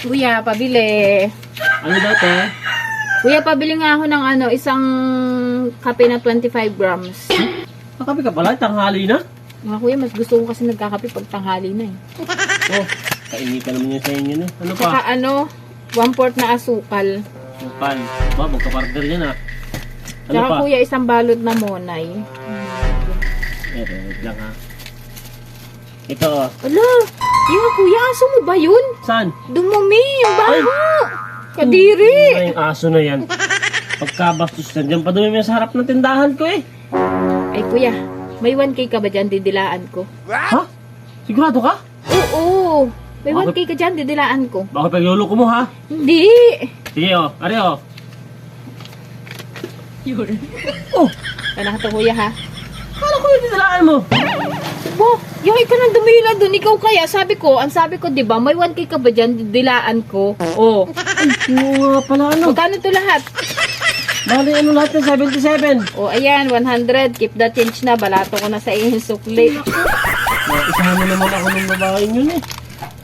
Kuya, pabili. Ano daw, te? Kuya, pabili nga ako ng isang kape na 25 grams. Nakapi ka pala, tanghali na. Mga kuya, mas gusto ko kasi nagkakape pag tanghali na eh. Oh, kainitan naman yan sa inyo, no? Ano pa? Saka 1/4 na asukal. Supal. Ba, magka-partner yan, ah. Ano Saka pa? kuya, isang balot na monay. Wait lang, ha. Ito, oh. Ala, yung kuya, aso mo ba yun? Saan? Dumumi, yung baho. Kadiri. Ay, yung aso na yan. Pagkabastos na dyan, padumi sa harap ng tindahan ko, eh. Ay kuya, may 1K ka ba dyan, didilaan ko? Ha? Sigurado ka? Oo, may Bakit? 1K ka dyan, didilaan ko. Bakit pagluloko mo, ha? Hindi. Sige, oh. Ari, oh. Yun. Oh, Anak to kuya ha. kala ko yung tinalaan mo. Bo, yung ka nang dumila dun, ikaw kaya, ang sabi ko, di ba, may 1K ka ba dyan, dilaan ko? Oh. Ay, yung pala, ano? Magkano to lahat? Bali, ano lahat ng 77? Oh, ayan, 100, keep the change na, balato ko na sa iyong sukli. Isahan na naman ako ng babaeng yun, eh.